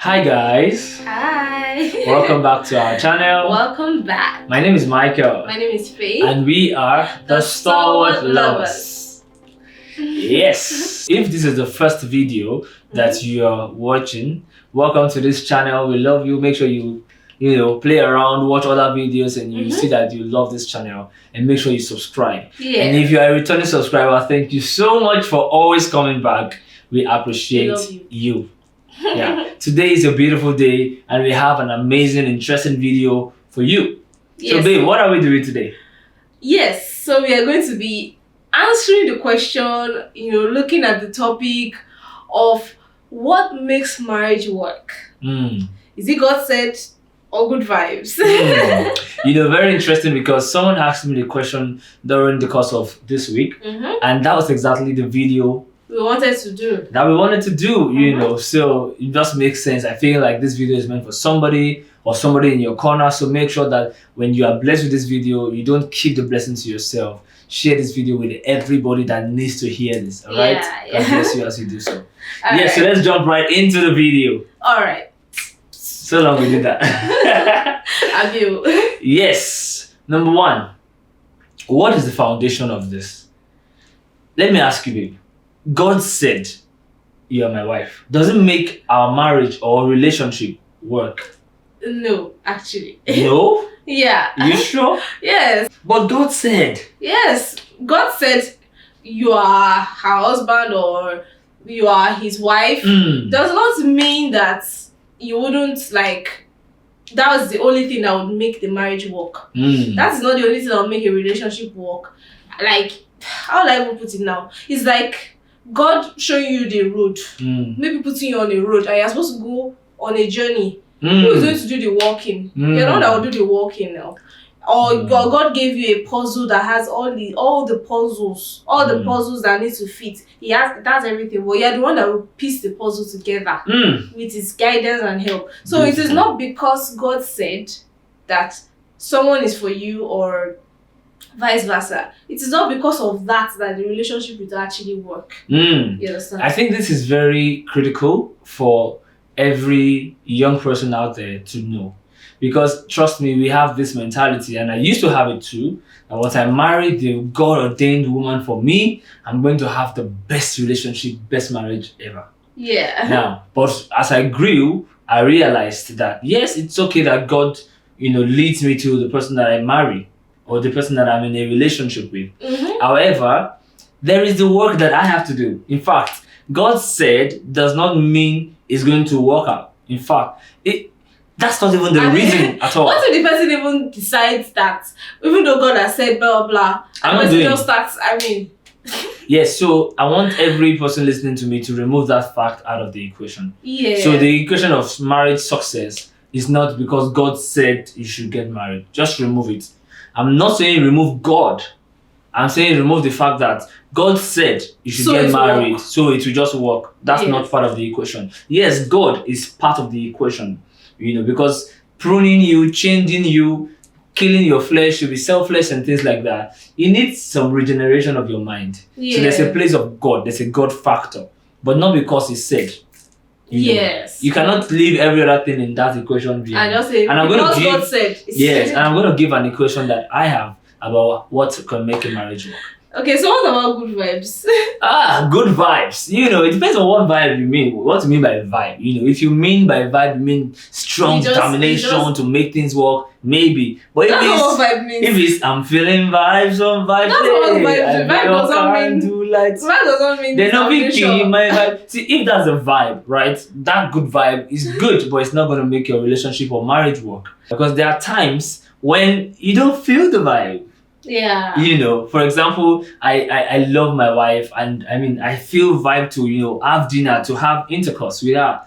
Hi guys, Hi. welcome back to our channel. Welcome back. My name is Michael My name is Faith. and we are the Stalwart Stalwart Lovers. Yes, if this is the first video that you are watching, welcome to this channel. We love you. Make sure you play around, watch other videos, and you see that you love this channel, and make sure you subscribe. Yeah. And if you are a returning subscriber, thank you so much for always coming back. We appreciate love you. Yeah, today is a beautiful day and we have an amazing, interesting video for you. Yes. So babe, what are we doing today? Yes, so we are going to be answering the question, looking at the topic of what makes marriage work. Is it God said or good vibes? Very interesting because someone asked me the question during the course of this week, and that was exactly the video we wanted to do. So it just makes sense. I feel like this video is meant for somebody or somebody in your corner. So make sure that when you are blessed with this video, you don't keep the blessing to yourself. Share this video with everybody that needs to hear this. All right? Yeah. God bless you as you do so. All So let's jump right into the video. All right. So long we did that. Have you? Yes. Number one, what is the foundation of this? Let me ask you, babe. God said, you are my wife. Does it make our marriage or relationship work? No, actually. No? Yeah. You sure? Yes. But God said. Yes. God said you are her husband or you are his wife. Does not mean that you wouldn't that was the only thing that would make the marriage work. That's not the only thing that would make a relationship work. How will I even put it now? It's like God showing you the road, maybe putting you on a road, and you're supposed to go on a journey. Who is going to do the walking? You're the one that will do the walking now. Or God gave you a puzzle that has all the puzzles that need to fit. That's everything. But you're the one that will piece the puzzle together with his guidance and help. So it is not because God said that someone is for you or vice versa. It is not because of that the relationship will actually work. You understand? I think this is very critical for every young person out there to know. Because trust me, we have this mentality, and I used to have it too. And once I married the God-ordained woman for me, I'm going to have the best relationship, best marriage ever. Yeah. Now, but as I grew, I realized that yes, it's okay that God, leads me to the person that I marry or the person that I'm in a relationship with. However, there is the work that I have to do. In fact, God said does not mean it's going to work out. In fact, that's not even the reason at all. What if the person even decides that, even though God has said blah, blah, blah, I'm the not person doing just starts, Yes, so I want every person listening to me to remove that fact out of the equation. Yeah. So the equation of marriage success is not because God said you should get married. Just remove it. I'm not saying remove God. I'm saying remove the fact that God said you should get married, so it will just work. That's not part of the equation. Yes, God is part of the equation, because pruning you, changing you, killing your flesh, you'll be selfless and things like that. You need some regeneration of your mind. So there's a place of God, there's a God factor, but not because He said. You cannot leave every other thing in that equation. I just say, and God said. Yes, and I'm going to give an equation that I have about what can make a marriage work. Okay, so what about good vibes? Good vibes. It depends on what vibe you mean. What you mean by vibe? If you mean by vibe, you mean strong determination to make things work, maybe. But that's not what vibe means. If it's I'm feeling vibes on vibe, that's not what vibe means. Vibe doesn't mean they're not making my vibe. See, if that's a vibe, right? That good vibe is good, but it's not going to make your relationship or marriage work. Because there are times when you don't feel the vibe. Yeah. For example, I love my wife, and I feel vibe to, have dinner, to have intercourse with her,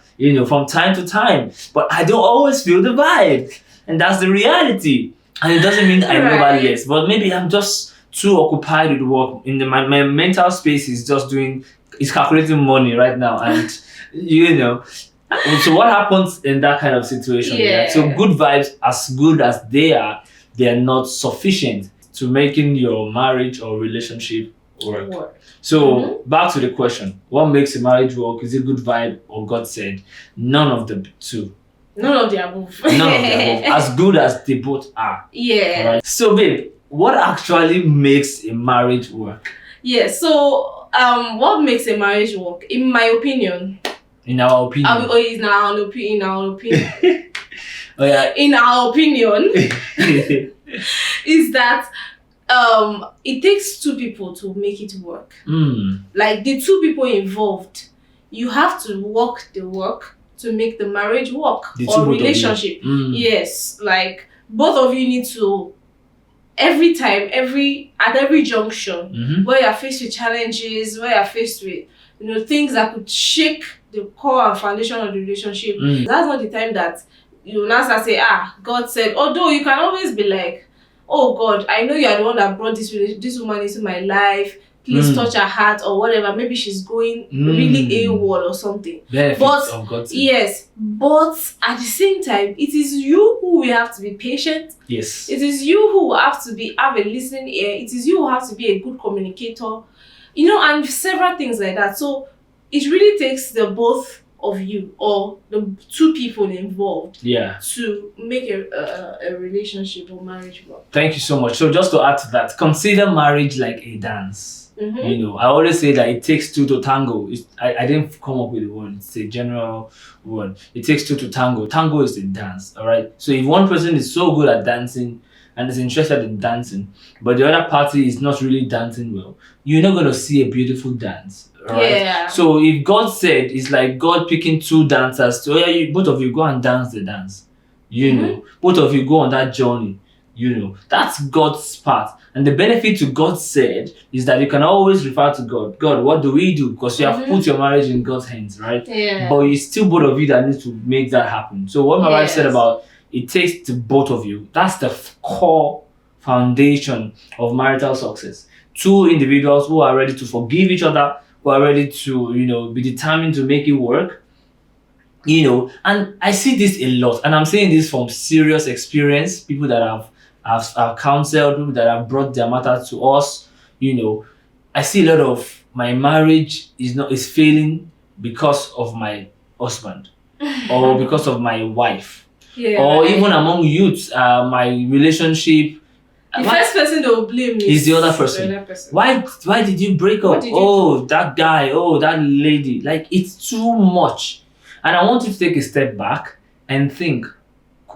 from time to time. But I don't always feel the vibe. And that's the reality. And it doesn't mean I love her less. But maybe I'm just too occupied with work. My mental space is just calculating money right now. And, so what happens in that kind of situation? So good vibes, as good as they are not sufficient to making your marriage or relationship work. So back to the question: what makes a marriage work? Is it good vibe or God said? None of the two. None of the above. None of the above. As good as they both are. Yeah. All right. So, babe, what actually makes a marriage work? Yeah. So, what makes a marriage work? In my opinion. In our opinion. In our opinion. Oh yeah. In our opinion, is that it takes two people to make it work. Like the two people involved, you have to work the work to make the marriage work or relationship. Yes, like both of you need to every time, at every junction where you're faced with challenges, where you're faced with things that could shake the core and foundation of the relationship. That's not the time that you now start say, God said. Although you can always be like, oh God, I know you are the one that brought this woman into my life. Please touch her heart or whatever. Maybe she's going really AWOL or something. Yes, but at the same time, it is you who will have to be patient. Yes. It is you who will have to have a listening ear. It is you who have to be a good communicator. And several things like that. So it really takes the both of you or the two people involved to make a relationship or marriage work. Thank you so much. So just to add to that, consider marriage like a dance. I always say that it takes two to tango. I didn't come up with the word. It's a general word. It takes two to tango. Tango is a dance, all right? So if one person is so good at dancing and is interested in dancing, but the other party is not really dancing well, you're not going to see a beautiful dance, all right? Yeah. So if God said, it's like God picking two dancers to, both of you go and dance the dance. Both of you go on that journey. That's God's part. And the benefit to God said is that you can always refer to God. God, what do we do? Because you have put your marriage in God's hands, right? Yeah. But it's still both of you that need to make that happen. So what my wife said about it takes the both of you. That's the core foundation of marital success. Two individuals who are ready to forgive each other, who are ready to, be determined to make it work. And I see this a lot. And I'm saying this from serious experience. People that I've counseled, people that have brought their matter to us, I see a lot of my marriage is failing because of my husband or because of my wife. Yeah. Or even among youths, my relationship. The first person they will blame is the other person. Why did you break up? That guy, that lady. Like, it's too much. And I want you to take a step back and think,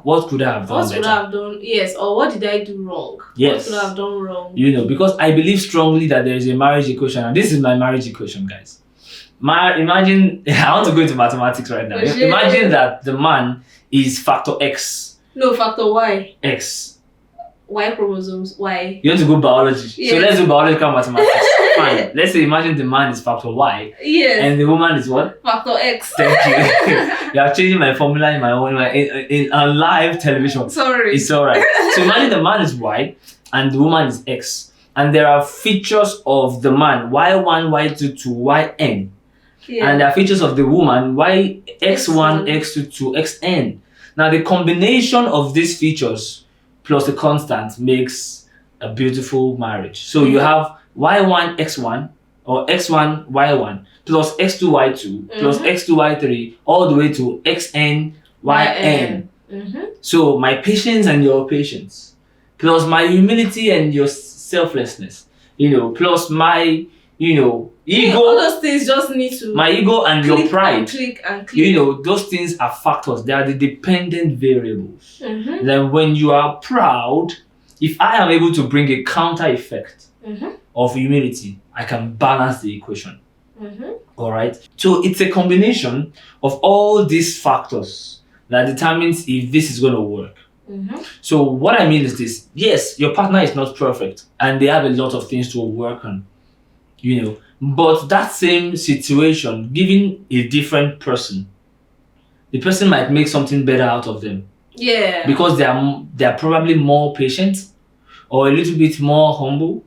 what could I have done better? What could I have done? Yes, or what did I do wrong? Yes. What could I have done wrong? Because I believe strongly that there is a marriage equation, and this is my marriage equation, guys. Imagine, I want to go into mathematics right now. Imagine that the man is factor X. No, factor Y. X. Y chromosomes, Y. You want to go biology. Yes. So let's do biological mathematics. Fine. Let's say imagine the man is factor Y. Yes. And the woman is what? Factor X. Thank you. You are changing my formula in my own in live television. Sorry. It's alright. So imagine the man is Y and the woman is X. And there are features of the man, Y1, Y2 to YN. Yeah. And there are features of the woman, YX1, X2 to XN. Now the combination of these features plus the constant makes a beautiful marriage. So you have Y1, X1 or X1, Y1 plus X2, Y2 plus X2, Y3 all the way to XN, YN. So my patience and your patience plus my humility and your selflessness, plus my, ego. All those things just need to. My ego and your pride. And click. Those things are factors. They are the dependent variables. Then when you are proud, if I am able to bring a counter effect of humility, I can balance the equation. All right. So it's a combination of all these factors that determines if this is going to work. So what I mean is this: yes, your partner is not perfect, and they have a lot of things to work on. But that same situation, given a different person, the person might make something better out of them. Yeah. Because they are probably more patient, or a little bit more humble,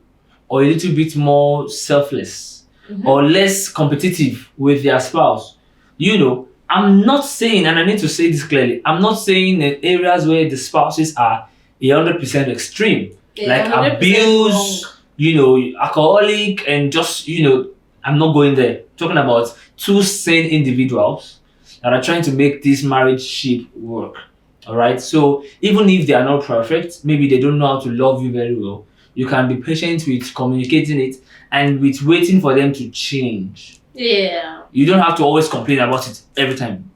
or a little bit more selfless, or less competitive with their spouse. I'm not saying, and I need to say this clearly, I'm not saying in areas where the spouses are 100% extreme, like abuse, alcoholic and just, I'm not going there. Talking about two sane individuals that are trying to make this marriage ship work. All right. So even if they are not perfect, maybe they don't know how to love you very well, you can be patient with communicating it and with waiting for them to change. Yeah. You don't have to always complain about it every time.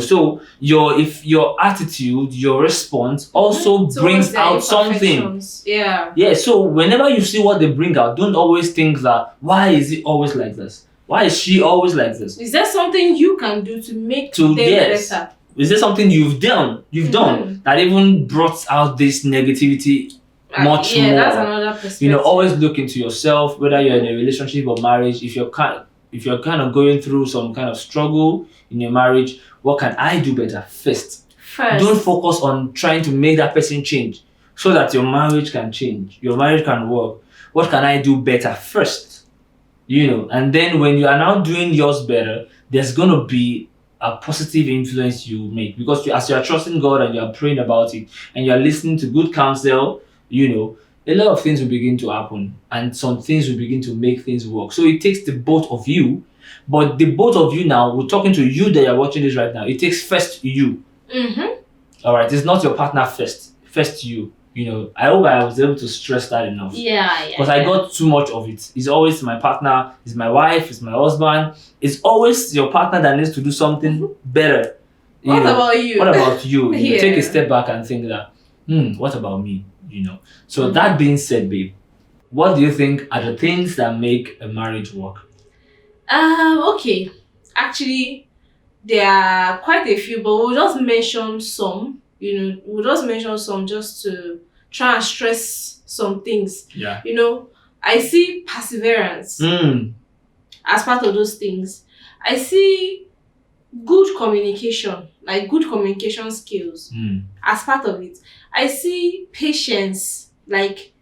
So your attitude, your response also brings out something. Yeah. So whenever you see what they bring out, don't always think that, why is it always like this? Why is she always like this? Is there something you can do to make them better? Is there something you've done that even brought out this negativity much more? That's another perspective. Always look into yourself, whether you're in a relationship or marriage. If you're kind of going through some kind of struggle in your marriage, what can I do better first? Don't focus on trying to make that person change so that your marriage can change, your marriage can work. What can I do better first? And then when you are now doing yours better, there's going to be a positive influence you make, because as you are trusting God and you are praying about it and you are listening to good counsel, a lot of things will begin to happen and some things will begin to make things work. So it takes the both of you, but the both of you now, we're talking to you that are watching this right now, it takes first you. All right, it's not your partner first you. I hope I was able to stress that enough. Because I got too much of it. It's always my partner, it's my wife, it's my husband. It's always your partner that needs to do something better. What about you? What about you? You take a step back and think that, what about me? So that being said, babe, what do you think are the things that make a marriage work? Okay. Actually, there are quite a few, but we'll just mention some. We'll just mention some just to try and stress some things. Yeah. I see perseverance as part of those things. I see good communication, like good communication skills as part of it. I see patience, like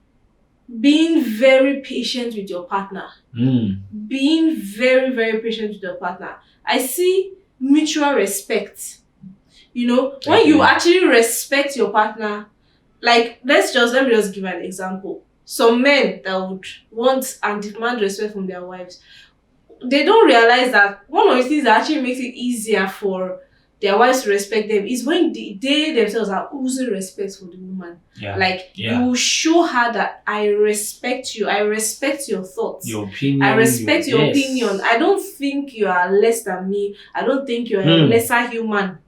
being very patient with your partner. Being very, very patient with your partner. I see mutual respect. When you actually respect your partner, like let me just give an example. Some men that would want and demand respect from their wives, they don't realize that one of the things that actually makes it easier for their wives to respect them is when they themselves are oozing respect for the woman. You show her that I respect you, I respect your thoughts, your opinion, I respect your opinion. I don't think you are less than me. I don't think you are a lesser human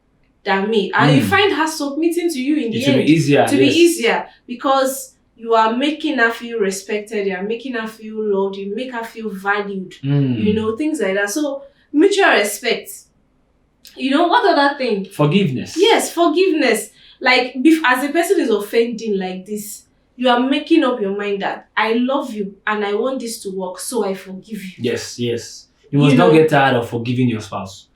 than me. And you find her submitting to you in the end. To be easier because you are making her feel respected, you are making her feel loved, you make her feel valued, things like that. So mutual respect. What other thing? Forgiveness. Yes, forgiveness. Like as a person is offending like this, you are making up your mind that I love you and I want this to work, so I forgive you. Yes. You must not get tired of forgiving your spouse.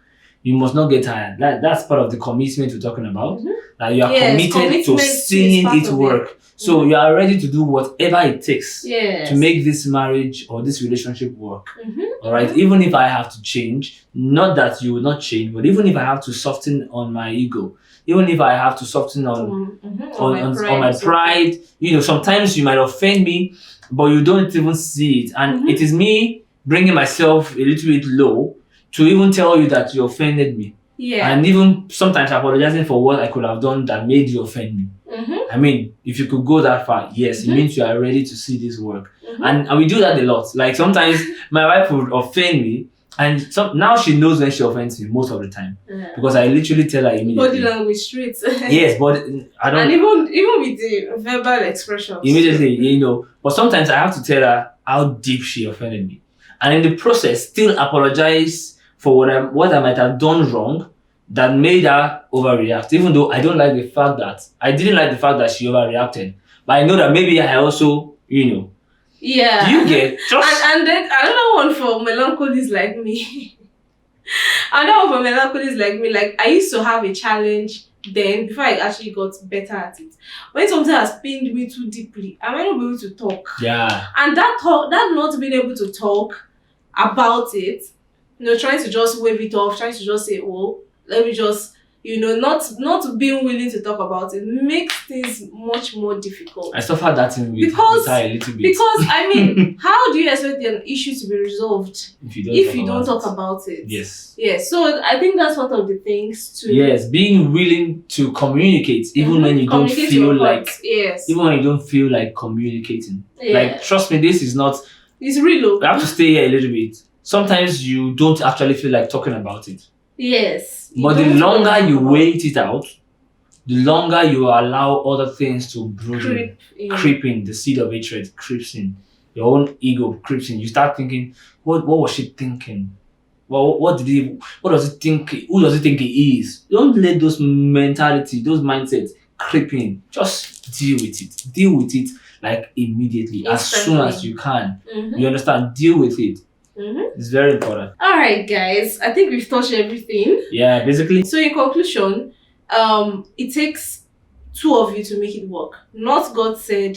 You must not get tired. That's part of the commitment we're talking about. That you are committed to seeing it work. So you are ready to do whatever it takes to make this marriage or this relationship work. All right. Even if I have to change, not that you will not change, but even if I have to soften on my ego, even if I have to soften on my pride, sometimes you might offend me, but you don't even see it, and it is me bringing myself a little bit low to even tell you that you offended me. And even sometimes apologizing for what I could have done that made you offend me. I mean, if you could go that far, yes, it means you are ready to see this work. And we do that a lot. Like sometimes my wife would offend me, and now she knows when she offends me most of the time. Because I literally tell her immediately. Body language straight. Yes, but I don't. And even with the verbal expressions. Immediately, But sometimes I have to tell her how deep she offended me. And in the process, still apologize for what I might have done wrong that made her overreact, even though I didn't like the fact that she overreacted. But I know that maybe I also, Yeah. Do you get just and then another one for melancholies like me. Like I used to have a challenge then before I actually got better at it. When something has pained me too deeply, I might not be able to talk. Yeah. And that not being able to talk about it, trying to just wave it off, trying to just say, oh, let me just not being willing to talk about it makes things much more difficult. I suffered that in with her a little bit. Because I mean, how do you expect an issue to be resolved if you don't talk about it? Yes. Yes. So I think that's one of the things too. Yes, being willing to communicate even when you don't feel like even when you don't feel like communicating. Yeah. Like, trust me, this is not. It's real. We have to stay here a little bit. Sometimes you don't actually feel like talking about it. Yes. But the longer you wait it out, the longer you allow other things to brood creep in, the seed of hatred creeps in, your own ego creeps in. You start thinking, what was she thinking? Well, what does he think? Who does he think he is? Don't let those mentality, those mindsets creep in. Just deal with it. Deal with it like immediately, as soon as you can. You understand? Deal with it. It's very important. All right, guys. I think we've touched everything. Yeah, basically. So in conclusion, it takes two of you to make it work. Not God said,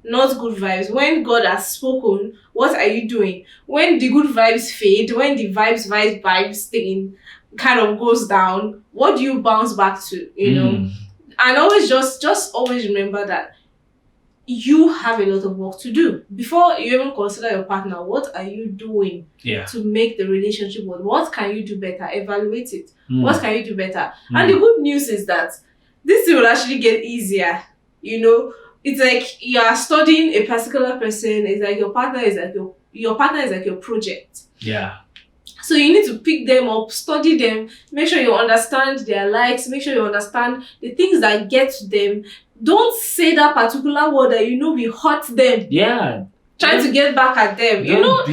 not good vibes. When God has spoken, what are you doing? When the good vibes fade, when the vibes thing kind of goes down, what do you bounce back to? You know, and always just always remember that you have a lot of work to do before you even consider your partner. What are you doing to make the relationship work? What can you do better? Evaluate it. What can you do better? And the good news is that this will actually get easier. You know, it's like you are studying a particular person. It's like your partner is like your project. Yeah. So you need to pick them up, study them, make sure you understand their likes, make sure you understand the things that get to them. Don't say that particular word that you know will hurt them. Yeah. Trying to get back at them. Don't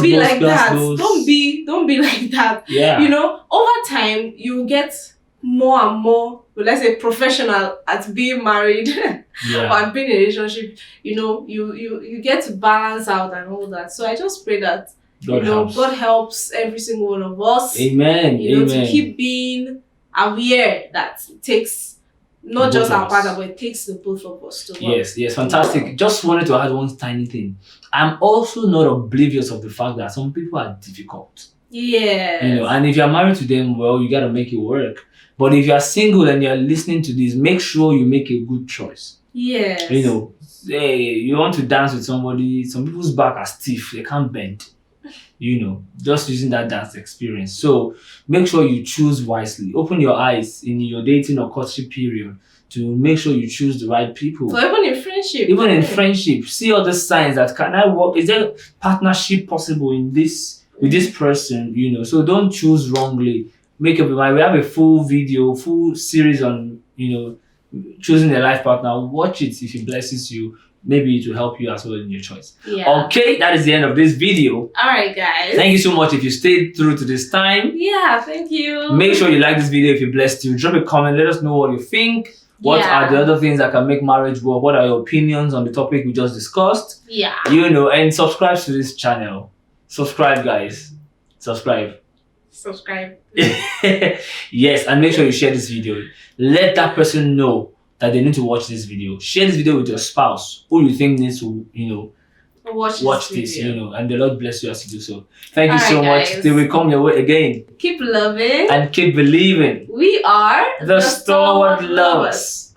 be like that. Don't be like that. Yeah. You know, over time you get more and more, let's say, professional at being married or being in a relationship. You know, you get to balance out and all that. So I just pray that God helps every single one of us. Amen. To keep being aware that it takes not just our partner, but it takes the both of us to work. Yes, fantastic. Just wanted to add one tiny thing. I'm also not oblivious of the fact that some people are difficult. Yeah. You know, and if you're married to them, well, you gotta make it work. But if you're single and you're listening to this, make sure you make a good choice. Yes. You know, hey, you want to dance with somebody, some people's back are stiff, they can't bend. You know, just using that dance experience. So make sure you choose wisely. Open your eyes in your dating or courtship period to make sure you choose the right people. So even in friendship. Even in friendship, see all the signs that can I work? Is there partnership possible in this with this person? You know, so don't choose wrongly. Make up your mind. We have a full series on choosing a life partner. Watch it if it blesses you. Maybe it will help you as well in your choice. Yeah. Okay, that is the end of this video. Alright, guys. Thank you so much if you stayed through to this time. Yeah, thank you. Make sure you like this video if it blessed you. Drop a comment. Let us know what you think. What are the other things that can make marriage work? What are your opinions on the topic we just discussed? Yeah. And subscribe to this channel. Subscribe, guys. Subscribe. Yes, and make sure you share this video. Let that person know that they need to watch this video. Share this video with your spouse who you think needs to, watch this, and the Lord bless you as you do so. Thank you so much. Till we come your way again. Keep loving and keep believing. We are the Stalwart lovers.